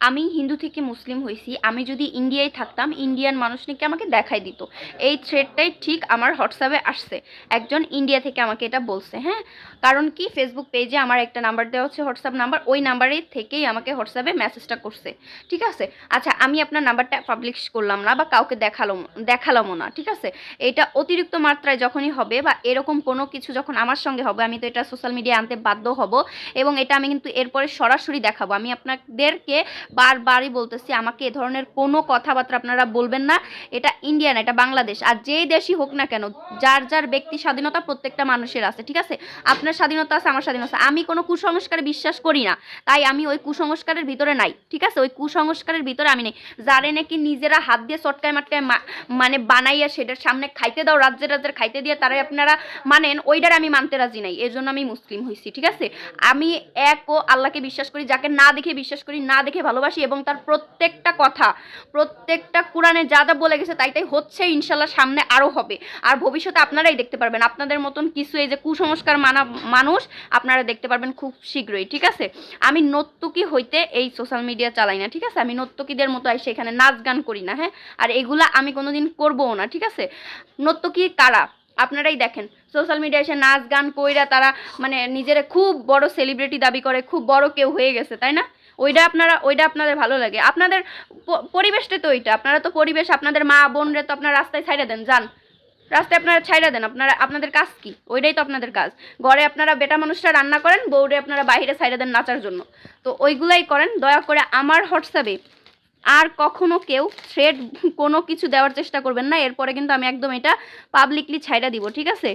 আমি হিন্দু থেকে মুসলিম হয়েছি, আমি যদি ইন্ডিয়ায় থাকতাম ইন্ডিয়ান মানুষ নাকি আমাকে দেখাই দিত। এই থ্রেডটাই ঠিক আমার হোয়াটসঅ্যাপে আসছে, একজন ইন্ডিয়া থেকে আমাকে এটা বলছে। হ্যাঁ, কারণ কি ফেসবুক পেজে আমার একটা নাম্বার দেওয়া হচ্ছে, হোয়াটসঅ্যাপ নাম্বার, ওই নাম্বারে থেকেই আমাকে হোয়াটসঅ্যাপে মেসেজটা করছে। ঠিক আছে, আচ্ছা আমি আপনার নাম্বারটা পাবলিশ করলাম না বা কাউকে দেখালামও না। ঠিক আছে, এটা অতিরিক্ত মাত্রায় যখনই হবে বা এরকম কোনো কিছু যখন আমার সঙ্গে হবে, আমি তো এটা সোশ্যাল মিডিয়ায় আনতে বাধ্য হব এবং এটা আমি কিন্তু এরপরে সরাসরি দেখাবো। আমি আপনাদেরকে বারবারই বলতেছি, আমাকে এ ধরনের কোনো কথাবার্তা আপনারা বলবেন না। এটা ইন্ডিয়া না, এটা বাংলাদেশ। আর যেই দেশই হোক না কেন, যার যার ব্যক্তি স্বাধীনতা প্রত্যেকটা মানুষের আছে। ঠিক আছে, আপনার স্বাধীনতা আছে, আমার স্বাধীনতা আছে। আমি কোনো কুসংস্কারে বিশ্বাস করি না, তাই আমি ওই কুসংস্কারের ভিতরে নাই। ঠিক আছে, ওই কুসংস্কারের ভিতরে আমি নেই। যারে নাকি নিজেরা হাত দিয়ে চটকায় মাটকায় মানে বানাইয়া সেটার সামনে খাইতে দাও, রাজ্যের রাজ্যের খাইতে দিয়ে তারাই আপনারা মানেন, ওইটার আমি মানতে রাজি নাই। এর জন্য আমি মুসলিম হয়েছি। ঠিক আছে, আমি এক ও আল্লাহকে বিশ্বাস করি, যাকে না দেখে বিশ্বাস করি, না দেখে ভালোবাসি, এবং তার প্রত্যেকটা কথা, প্রত্যেকটা কোরআনে যা যা বলে গেছে তাই তাই হচ্ছে, ইনশাল্লাহ সামনে আরও হবে। আর ভবিষ্যতে আপনারাই দেখতে পারবেন, আপনাদের মতন কিছু এই যে কুসংস্কার মানা মানুষ আপনারা দেখতে পারবেন খুব শীঘ্রই। ঠিক আছে, আমি নর্তকী হইতে এই সোশ্যাল মিডিয়া চালাই না। ঠিক আছে, আমি নর্তকীদের মতো এসে এখানে নাচ গান করি না। হ্যাঁ, আর এগুলা আমি কোনোদিন করবও না। ঠিক আছে, নর্তকী কারা আপনারাই দেখেন, সোশ্যাল মিডিয়ায় এসে নাচ গান কইরা তারা মানে নিজেরা খুব বড় সেলিব্রিটি দাবি করে, খুব বড় কেউ হয়ে গেছে, তাই না? ওইটা আপনাদের ভালো লাগে, আপনাদের পরিবেশটা তো ওইটা। আপনারা তো পরিবেশ, আপনাদের মা বোনরা তো আপনারা রাস্তায় ছাইড়া দেন, যান রাস্তায় আপনারা ছাইড়া দেন। আপনাদের কাজ কি? ওইটাই তো আপনাদের কাজ। ঘরে আপনারা বেটা মানুষরা রান্না করেন, বউরে আপনারা বাইরে ছাইড়া দেন নাচার জন্য। তো ওইগুলাই করেন। দয়া করে আমার হোয়াটসঅ্যাপে আর কখনো কেউ থ্রেড কোনো কিছু দেওয়ার চেষ্টা করবেন না, এরপরে কিন্তু আমি একদম এটা পাবলিকলি ছাইড়া দিব। ঠিক আছে?